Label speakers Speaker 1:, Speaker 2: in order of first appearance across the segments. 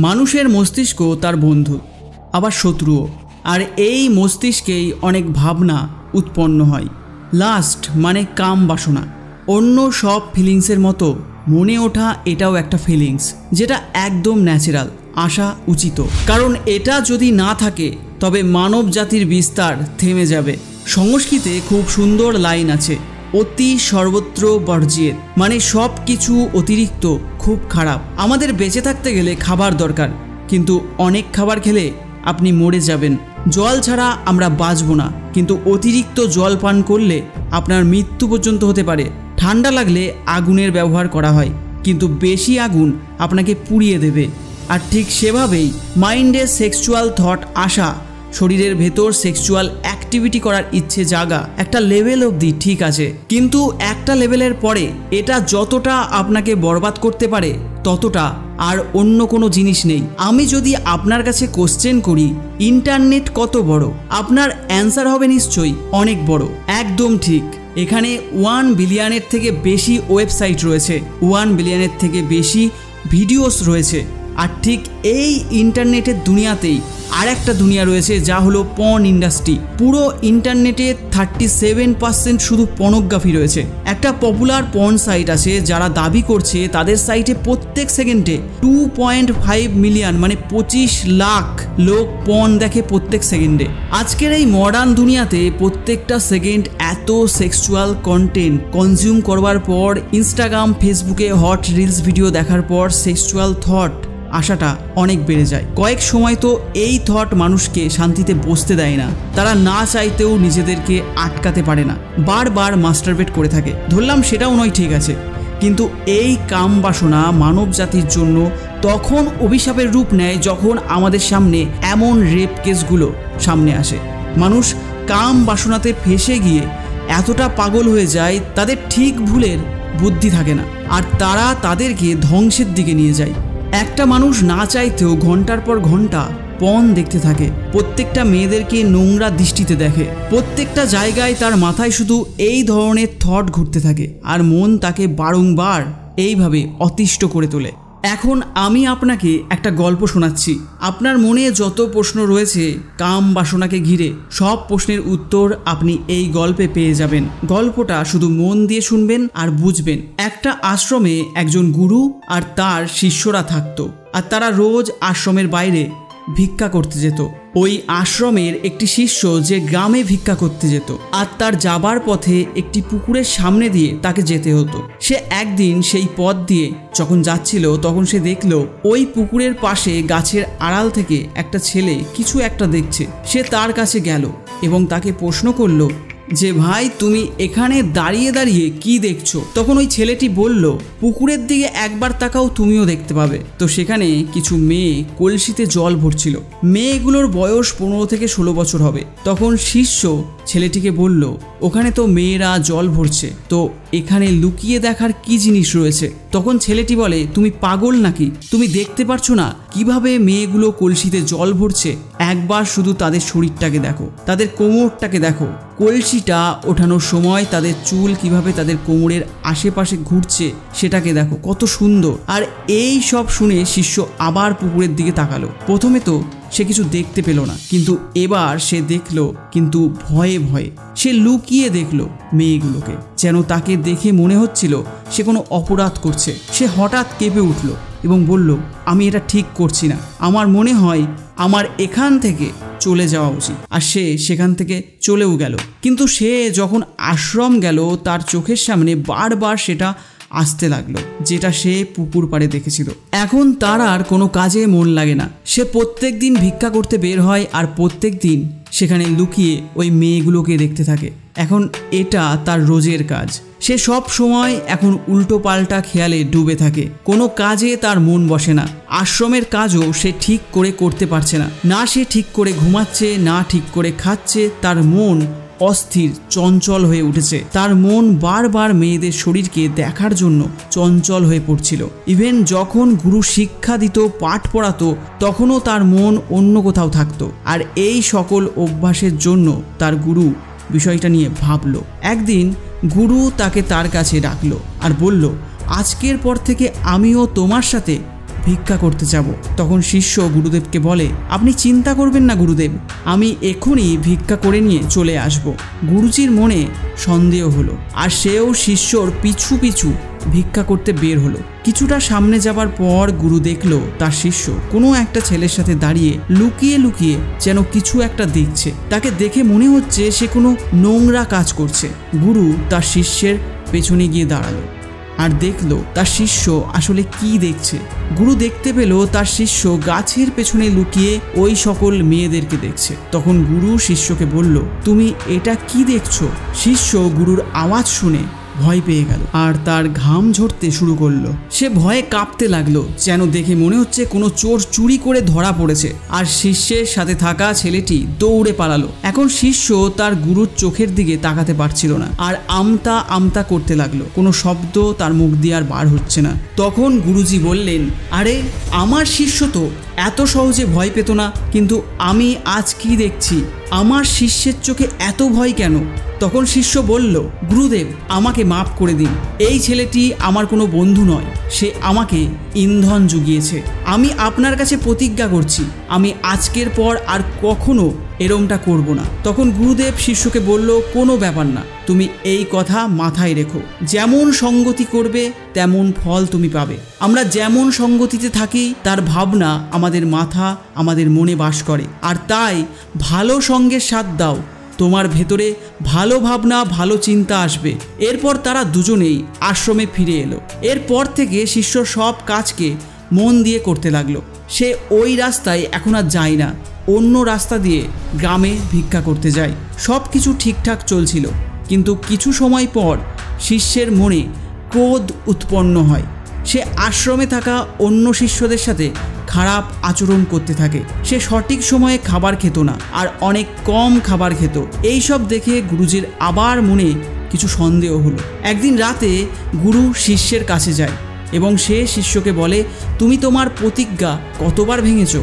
Speaker 1: মানুষের মস্তিষ্ক তার বন্ধু আবার শত্রুও, আর এই মস্তিষ্কেই অনেক ভাবনা উৎপন্ন হয়। লাস্ট মানে কাম বাসনা। অন্য সব ফিলিংসের মতো মনে ওঠা এটাও একটা ফিলিংস, যেটা একদম ন্যাচারাল, আসা উচিত। কারণ এটা যদি না থাকে তবে মানব জাতির বিস্তার থেমে যাবে। সংস্কৃতে খুব সুন্দর লাইন আছে, অতি সর্বত্র বর্জ্যের, মানে সব কিছু অতিরিক্ত খুব খারাপ। আমাদের বেঁচে থাকতে গেলে খাবার দরকার, কিন্তু অনেক খাবার খেলে আপনি মরে যাবেন। জল ছাড়া আমরা বাঁচব না, কিন্তু অতিরিক্ত জল পান করলে আপনার মৃত্যু পর্যন্ত হতে পারে। ঠান্ডা লাগলে আগুনের ব্যবহার করা হয়, কিন্তু বেশি আগুন আপনাকে পুড়িয়ে দেবে। আর ঠিক সেভাবেই মাইন্ডে সেক্সুয়াল থট আসা, শরীরের ভেতর সেক্সুয়াল অ্যাক্টিভিটি করার ইচ্ছে জাগা একটা লেভেল অবধি ঠিক আছে, কিন্তু একটা লেভেলের পরে এটা যতটা আপনাকে বরবাদ করতে পারে ততটা আর অন্য কোনো জিনিস নেই। আমি যদি আপনার কাছে কোশ্চেন করি ইন্টারনেট কত বড়, আপনার অ্যান্সার হবে নিশ্চয়ই অনেক বড়। একদম ঠিক। এখানে 1 বিলিয়নের থেকে বেশি ওয়েবসাইট রয়েছে, 1 বিলিয়নের থেকে বেশি ভিডিওস রয়েছে। আর ঠিক এই ইন্টারনেটের দুনিয়াতেই আর একটা দুনিয়া রয়েছে, যা হলো পর্ন ইন্ডাস্ট্রি। পুরো ইন্টারনেটে 37% শুধু পর্নোগ্রাফি রয়েছে। একটা পপুলার পর্ন সাইট আছে যারা দাবি করছে তাদের সাইটে প্রত্যেক সেকেন্ডে 2.5 মিলিয়ন মানে 25 লাখ লোক পর্ন দেখে প্রত্যেক সেকেন্ডে। আজকের এই মডার্ন দুনিয়াতে প্রত্যেকটা সেকেন্ড এত সেক্সুয়াল কন্টেন্ট কনজিউম করবার পর, ইনস্টাগ্রাম ফেসবুকে হট রিলস ভিডিও দেখার পর সেক্সুয়াল থট আশাটা অনেক বেড়ে যায়। কয়েক সময় তো এই থট মানুষকে শান্তিতে বসতে দেয় না, তারা না চাইতেও নিজেদেরকে আটকাতে পারে না, বারবার মাস্টারবেট করে থাকে। ধরলাম সেটাও নয়, ঠিক আছে, কিন্তু এই কাম বাসনা মানব জাতির জন্য তখন অভিশাপের রূপ নেয় যখন আমাদের সামনে এমন রেপ কেসগুলো সামনে আসে। মানুষ কাম বাসনাতে ফেসে গিয়ে এতটা পাগল হয়ে যায় তাদের ঠিক ভুলের বুদ্ধি থাকে না, আর তারা তাদেরকে ধ্বংসের দিকে নিয়ে যায়। একটা মানুষ না চাইতেও ঘন্টার পর ঘন্টা পর্ন দেখতে থাকে, প্রত্যেকটা মেয়েদেরকে নোংরা দৃষ্টিতে দেখে, প্রত্যেকটা জায়গায় তার মাথায় শুধু এই ধরনের থট ঘুরতে থাকে, আর মন তাকে বারংবার এইভাবে অতিষ্ঠ করে তোলে। এখন আমি আপনাকে একটা গল্প শোনাচ্ছি। আপনার মনে যত প্রশ্ন রয়েছে কাম বাসনাকে ঘিরে, সব প্রশ্নের উত্তর আপনি এই গল্পে পেয়ে যাবেন। গল্পটা শুধু মন দিয়ে শুনবেন আর বুঝবেন। একটা আশ্রমে একজন গুরু আর তার শিষ্যরা থাকতো, আর তারা রোজ আশ্রমের বাইরে ভিক্ষা করতে যেত। ওই আশ্রমের একটি শিষ্য যে গ্রামে ভিক্ষা করতে যেত, আর তার যাবার পথে একটি পুকুরের সামনে দিয়ে তাকে যেতে হতো। সে একদিন সেই পথ দিয়ে যখন যাচ্ছিল তখন সে দেখলো ওই পুকুরের পাশে গাছের আড়াল থেকে একটা ছেলে কিছু একটা দেখছে। সে তার কাছে গেল এবং তাকে প্রশ্ন করলো যে ভাই, তুমি এখানে দাঁড়িয়ে দাঁড়িয়ে কি দেখছো? তখন ওই ছেলেটি বলল, পুকুরের দিকে একবার তাকাও, তুমিও দেখতে পাবে। তো সেখানে কিছু মেয়ে কলসিতে জল ভরছিল। মেয়েগুলোর বয়স 15 থেকে 16 বছর হবে। তখন শিষ্য ছেলেটিকে বলল, ওখানে তো মেয়েরা জল ভরছে, তো এখানে লুকিয়ে দেখার কি জিনিস রয়েছে? তখন ছেলেটি বলে, তুমি পাগল নাকি? তুমি দেখতে পারছো না কিভাবে মেয়েগুলো কলসিতে জল ভরছে? একবার শুধু তাদের শরীরটাকে দেখো, তাদের কোমরটাকে দেখো, কলসিটা ওঠানোর সময় তাদের চুল কিভাবে তাদের কোমরের আশেপাশে ঘুরছে সেটাকে দেখো, কত সুন্দর। আর এই সব শুনে শিষ্য আবার পুকুরের দিকে তাকালো। প্রথমে তো সে কিছু দেখতে পেল না, কিন্তু এবার সে দেখলো, কিন্তু ভয়ে ভয়ে সে লুকিয়ে দেখলো মেয়েগুলোকে, যেন তাকে দেখে মনে হচ্ছিল সে কোনো অপরাধ করছে। সে হঠাৎ কেঁপে উঠল এবং বলল, আমি এটা ঠিক করছি না, আমার মনে হয় আমার এখান থেকে চলে যাওয়া উচিত। আর সে সেখান থেকে চলেও গেল। কিন্তু সে যখন আশ্রম গেল তার চোখের সামনে বারবার সেটা আসতে লাগলো, যেটা সে পুকুর পাড়ে দেখেছিল। এখন তার আর কোনো কাজে মন লাগে না। সে প্রত্যেক দিন ভিক্ষা করতে বের হয় আর প্রত্যেক দিন সেখানে লুকিয়ে ওই মেয়েগুলোকে দেখতে থাকে। এখন এটা তার রোজের কাজ। সে সব সময় এখন উল্টো পাল্টা খেয়ালে ডুবে থাকে, কোনো কাজে তার মন বসে না। আশ্রমের কাজও সে ঠিক করে করতে পারছে না, না সে ঠিক করে ঘুমাচ্ছে, না ঠিক করে খাচ্ছে। তার মন অস্থির, চঞ্চল হয়ে উঠেছে। তার মন বারবার মেয়েদের শরীরকে দেখার জন্য চঞ্চল হয়ে পড়ছিল। ইভেন যখন গুরু শিক্ষা দিত, পাঠ পড়াতো, তখনও তার মন অন্য কোথাও থাকতো। আর এই সকল অভ্যাসের জন্য তার গুরু বিষয়টা নিয়ে ভাবলো। একদিন গুরু তাকে তার কাছে ডাকলো আর বলল, আজকের পর থেকে আমিও তোমার সাথে ভিক্ষা করতে যাব। তখন শিষ্য গুরুদেবকে বলে, আপনি চিন্তা করবেন না গুরুদেব, আমি এখনই ভিক্ষা করে নিয়ে চলে আসব। গুরুজির মনে সন্দেহ হলো, আর সেও শিষ্যর পিছু পিছু ভিক্ষা করতে বের হলো। কিছুটা সামনে যাবার পর গুরু দেখলো তার শিষ্য কোনো একটা ছেলের সাথে দাঁড়িয়ে লুকিয়ে লুকিয়ে যেন কিছু একটা দেখছে। তাকে দেখে মনে হচ্ছে সে কোনো নোংরা কাজ করছে। গুরু তার শিষ্যের পেছনে গিয়ে দাঁড়ালো আর দেখলো তার শিষ্য আসলে কি দেখছে। গুরু দেখতে পেল তার শিষ্য গাছের পেছনে লুকিয়ে ওই সকল মেয়েদেরকে দেখছে। তখন গুরু শিষ্যকে বলল, তুমি এটা কি দেখছো? শিষ্য গুরুর আওয়াজ শুনে ভয় পেয়ে গেল আর তার ঘাম ঝরতে শুরু করলো। সে ভয়ে কাঁপতে লাগলো, যেন দেখে মনে হচ্ছে কোনো চোর চুরি করে ধরা পড়েছে। আর শিষ্যের সাথে থাকা ছেলেটি দৌড়ে পালালো। এখন শিষ্য তার গুরুর চোখের দিকে তাকাতে পারছিল না আর আমতা আমতা করতে লাগলো। কোনো শব্দ তার মুখ দিয়ে আর বার হচ্ছে না। তখন গুরুজি বললেন, আরে আমার শিষ্য তো এত সহজে ভয় পেত না, কিন্তু আমি আজ কি দেখছি? আমার শিষ্যের চোখে এত ভয় কেন? তখন শিষ্য বলল, গুরুদেব আমাকে মাফ করে দিন, এই ছেলেটি আমার কোনো বন্ধু নয়, সে আমাকে ইন্ধন জুগিয়েছে। আমি আপনার কাছে প্রতিজ্ঞা করছি আমি আজকের পর আর কখনো এরমটা করব না। তখন গুরুদেব শিষ্যকে বলল, কোনো ব্যাপার না, তুমি এই কথা মাথায় রেখো, যেমন সঙ্গতি করবে তেমন ফল তুমি পাবে। আমরা যেমন সঙ্গতিতে থাকি তার ভাবনা আমাদের মাথা আমাদের মনে বাস করে, আর তাই ভালো সঙ্গের সাথ দাও, তোমার ভেতরে ভালো ভাবনা ভালো চিন্তা আসবে। এরপর তারা দুজনেই আশ্রমে ফিরে এলো। এরপর থেকে শিষ্য সব কাজকে মন দিয়ে করতে লাগলো। সে ওই রাস্তায় এখন আর যায় না, অন্য রাস্তা দিয়ে গ্রামে ভিক্ষা করতে যায়। সব কিছু ঠিকঠাক চলছিল, কিন্তু কিছু সময় পর শিষ্যের মনে ক্রোধ উৎপন্ন হয়। সে আশ্রমে থাকা অন্য শিষ্যদের সাথে খারাপ আচরণ করতে থাকে। সে সঠিক সময়ে খাবার খেত না আর অনেক কম খাবার খেত। এই সব দেখে গুরুজির আবার মনে কিছু সন্দেহ হলো। একদিন রাতে গুরু শিষ্যের কাছে যায় এবং সে শিষ্যকে বলে, তুমি তোমার প্রতিজ্ঞা কতবার ভেঙেছ?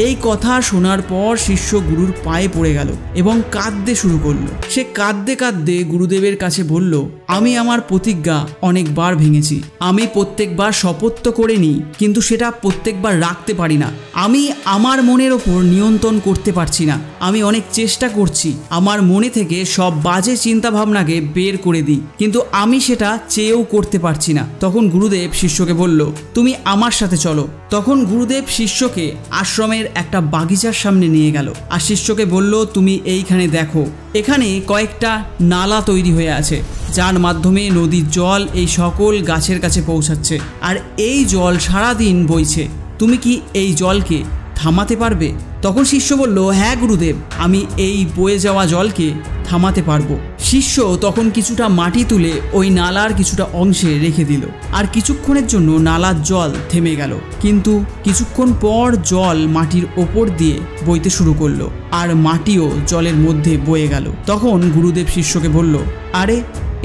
Speaker 1: এই কথা শোনার পর শিষ্য গুরুর পায়ে পড়ে গেল এবং কাঁদতে শুরু করলো। সে কাঁদতে কাঁদতে গুরুদেবের কাছে বলল, আমি আমার প্রতিজ্ঞা অনেকবার ভেঙেছি। আমি প্রত্যেকবার শপথ তো করে নিই, কিন্তু সেটা প্রত্যেকবার রাখতে পারি না। আমি আমার মনের ওপর নিয়ন্ত্রণ করতে পারছি না। আমি অনেক চেষ্টা করছি আমার মনে থেকে সব বাজে চিন্তা ভাবনাকে বের করে দিই, কিন্তু আমি সেটা চেয়েও করতে পারছি না। তখন গুরুদেব শিষ্যকে বলল, তুমি আমার সাথে চলো। তখন গুরুদেব শিষ্যকে আশ্রমের একটা বাগিচার সামনে নিয়ে গেল আর শিষ্যকে বলল, তুমি এইখানে দেখো, এখানে কয়েকটা নালা তৈরি হয়ে আছে, যার মাধ্যমে নদীর জল এই সকল গাছের কাছে পৌঁছাচ্ছে, আর এই জল সারাদিন বইছে। তুমি কি এই জলকে থামাতে পারবে? তখন শিষ্য বলল, হ্যাঁ গুরুদেব, আমি এই বয়ে যাওয়া জলকে থামাতে পারবো। শিষ্য তখন কিছুটা মাটি তুলে ওই নালার কিছুটা অংশে রেখে দিল, আর কিছুক্ষণের জন্য নালার জল থেমে গেল। কিন্তু কিছুক্ষণ পর জল মাটির ওপর দিয়ে বইতে শুরু করলো আর মাটিও জলের মধ্যে বয়ে গেল। তখন গুরুদেব শিষ্যকে বলল, আরে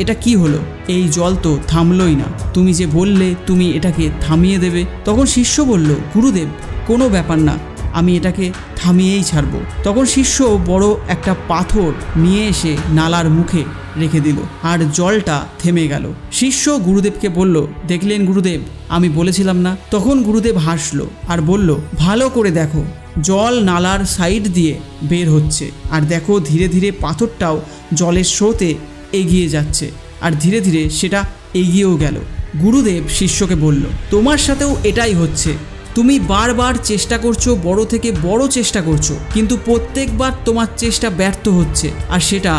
Speaker 1: এটা কি হলো? এই জল তো থামলই না, তুমি যে বললে তুমি এটাকে থামিয়ে দেবে। তখন শিষ্য বলল, গুরুদেব কোনো ব্যাপার না, আমি এটাকে থামিয়েই ছাড়বো। তখন শিষ্য বড় একটা পাথর নিয়ে এসে নালার মুখে রেখে দিল আর জলটা থেমে গেল। শিষ্য গুরুদেবকে বলল, দেখলেন গুরুদেব, আমি বলেছিলাম না? তখন গুরুদেব হাসলো আর বলল, ভালো করে দেখো, জল নালার সাইড দিয়ে বের হচ্ছে, আর দেখো ধীরে ধীরে পাথরটাও জলের স্রোতে এগিয়ে যাচ্ছে, আর ধীরে ধীরে সেটা এগিয়েও গেল। গুরুদেব শিষ্যকে বলল, তোমার সাথেও এটাই হচ্ছে। তুমি বারবার চেষ্টা করছো, বড় থেকে বড় চেষ্টা করছো, কিন্তু প্রত্যেকবার তোমার চেষ্টা ব্যর্থ হচ্ছে, আর সেটা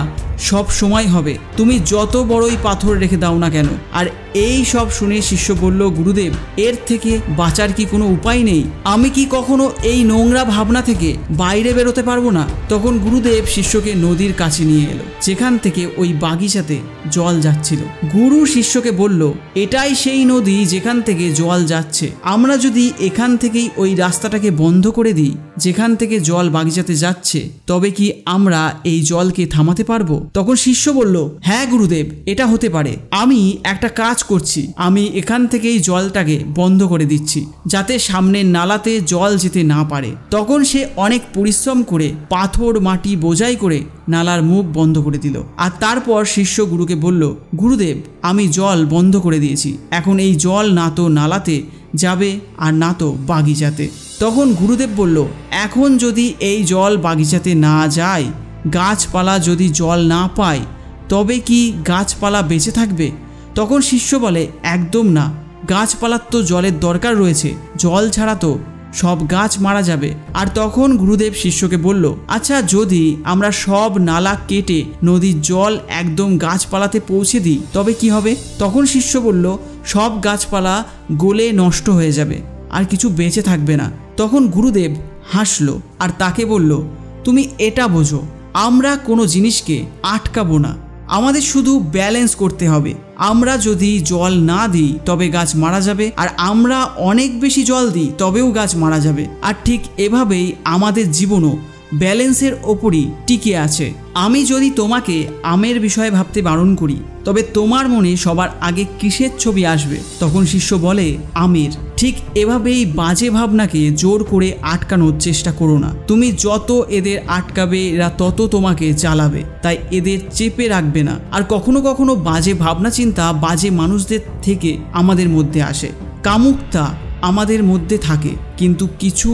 Speaker 1: সব সময় হবে, তুমি যত বড়ই পাথর রেখে দাও না কেন। আর এই সব শুনে শিষ্য বলল, গুরুদেব এর থেকে বাঁচার কি কোনো উপায় নেই? আমি কি কখনো এই নোংরা ভাবনা থেকে বাইরে বেরোতে পারবো না? তখন গুরুদেব শিষ্যকে নদীর কাছে নিয়ে এলো, যেখান থেকে ওই বাগিচাতে জল যাচ্ছিল। গুরু শিষ্যকে বলল, এটাই সেই নদী যেখান থেকে জল যাচ্ছে। আমরা যদি এখান থেকেই ওই রাস্তাটাকে বন্ধ করে দিই যেখান থেকে জল বাগিচাতে যাচ্ছে, তবে কি আমরা এই জলকে থামাতে পারবো? তখন শিষ্য বলল, হ্যাঁ গুরুদেব, এটা হতে পারে। আমি একটা কাজ করছি, আমি এখান থেকেই জলটাকে বন্ধ করে দিচ্ছি, যাতে সামনের নালাতে জল যেতে না পারে। তখন সে অনেক পরিশ্রম করে পাথর মাটি বোঝাই করে নালার মুখ বন্ধ করে দিল। আর তারপর শিষ্য গুরুকে বলল, গুরুদেব আমি জল বন্ধ করে দিয়েছি, এখন এই জল না তো নালাতে যাবে আর না তো বাগিচাতে। তখন গুরুদেব বলল, এখন যদি এই জল বাগিচাতে না যায়, গাছপালা যদি জল না পায়, তবে কি গাছপালা বেঁচে থাকবে? তখন শিষ্য বলে, একদম না, গাছপালার তো জলের দরকার রয়েছে, জল ছাড়া তো সব গাছ মারা যাবে। আর তখন গুরুদেব শিষ্যকে বলল, আচ্ছা যদি আমরা সব নালা কেটে নদীর জল একদম গাছপালাতে পৌঁছে দিই তবে কি হবে? তখন শিষ্য বলল, সব গাছপালা গলে নষ্ট হয়ে যাবে, আর কিছু বেঁচে থাকবে না। তখন গুরুদেব হাসলো আর তাকে বলল, তুমি এটা বোঝো, আমরা কোনো জিনিসকে আটকাবো না, আমাদের শুধু ব্যালেন্স করতে হবে। আমরা যদি জল না দিই তবে গাছ মারা যাবে, আর আমরা অনেক বেশি জল দিই তবেও গাছ মারা যাবে। আর ঠিক এভাবেই আমাদের জীবনও ব্যালেন্সের ওপরই টিকে আছে। আমি যদি তোমাকে আমের বিষয়ে ভাবতে বারণ করি, তবে তোমার মনে সবার আগে কিসের ছবি আসবে? তখন শিষ্য বলে, আমের। ঠিক এভাবেই বাজে ভাবনাকে জোর করে আটকানোর চেষ্টা করো না। তুমি যত এদের আটকাবে এরা তত তোমাকে চালাবে, তাই এদের চেপে রাখবে না। আর কখনো কখনো বাজে ভাবনা চিন্তা বাজে মানুষদের থেকে আমাদের মধ্যে আসে। কামুকতা আমাদের মধ্যে থাকে, কিন্তু কিছু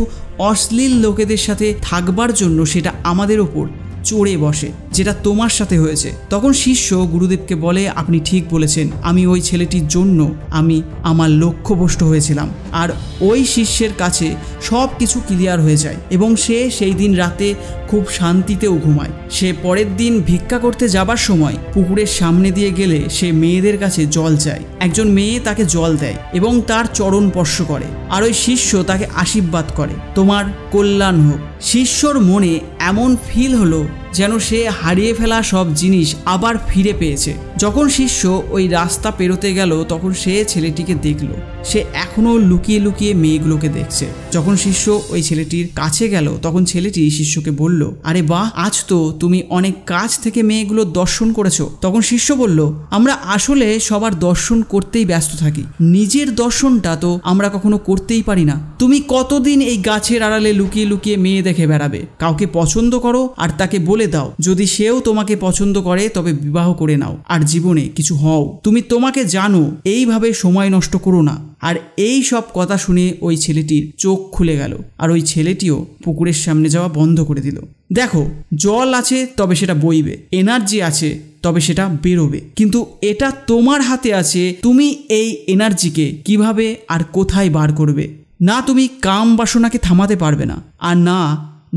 Speaker 1: অশ্লীল লোকেদের সাথে থাকবার জন্য সেটা আমাদের ওপর চড়ে বসে, যেটা তোমার সাথে হয়েছে। তখন শিষ্য গুরুদেবকে বলে, আপনি ঠিক বলেছেন, আমি ওই ছেলেটির জন্য আমি আমার লক্ষ্যভ্রষ্ট হয়েছিলাম। আর ওই শিষ্যের কাছে সব কিছু ক্লিয়ার হয়ে যায় এবং সে সেই দিন রাতে খুব শান্তিতেও ঘুমায়। সে পরের দিন ভিক্ষা করতে যাবার সময় পুকুরের সামনে দিয়ে গেলে সে মেয়েদের কাছে জল চায়। একজন মেয়ে তাকে জল দেয় এবং তার চরণ স্পর্শ করে, আর ওই শিষ্য তাকে আশীর্বাদ করে, তোমার কল্যাণ হোক। শিষ্যর মনে এমন ফিল হলো যেন সে হারিয়ে ফেলা সব জিনিস আবার ফিরে পেয়েছে। যখন শিষ্য ওই রাস্তা পেরোতে গেল তখন সে ছেলেটিকে দেখলো, সে এখনো লুকিয়ে লুকিয়ে মেয়েগুলোকে দেখছে। যখন শিষ্য ওই ছেলেটির কাছে গেল তখন ছেলেটি শিষ্যকে বলল, আরে বাহ, আজ তো তুমি অনেক কাছ থেকে মেয়েগুলোর দর্শন করেছো। তখন শিষ্য বলল, আমরা আসলে সবার দর্শন করতেই ব্যস্ত থাকি, নিজের দর্শনটা তো আমরা কখনো করতেই পারি না। তুমি কতদিন এই গাছের আড়ালে লুকিয়ে লুকিয়ে মেয়ে দেখে বেড়াবে? কাউকে পছন্দ করো আর তাকে বলে দাও, যদি সেও তোমাকে পছন্দ করে তবে বিবাহ করে নাও আর জীবনে কিছু হও। তুমি তোমাকে জানো, এইভাবে সময় নষ্ট করো না। আর এই সব কথা শুনে ওই ছেলেটির চোখ খুলে গেল, আর ওই ছেলেটিও পুকুরের সামনে যাওয়া বন্ধ করে দিল। দেখো, জল আছে তবে সেটা বইবে, এনার্জি আছে তবে সেটা বেরোবে, কিন্তু এটা তোমার হাতে আছে, তুমি এই এনার্জিকে কিভাবে আর কোথায় বার করবে। না তুমি কাম বাসনাকে থামাতে পারবে না, আর না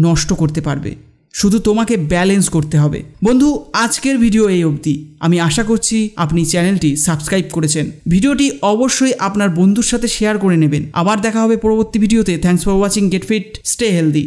Speaker 1: নষ্ট করতে পারবে, শুধু তোমাকে ব্যালেন্স করতে হবে। বন্ধু, আজকের ভিডিও এই অবধি। আমি আশা করছি আপনি চ্যানেলটি সাবস্ক্রাইব করেছেন। ভিডিওটি অবশ্যই আপনার বন্ধুর সাথে শেয়ার করে নেবেন। আবার দেখা হবে পরবর্তী ভিডিওতে। Thanks for watching. Get fit, stay healthy.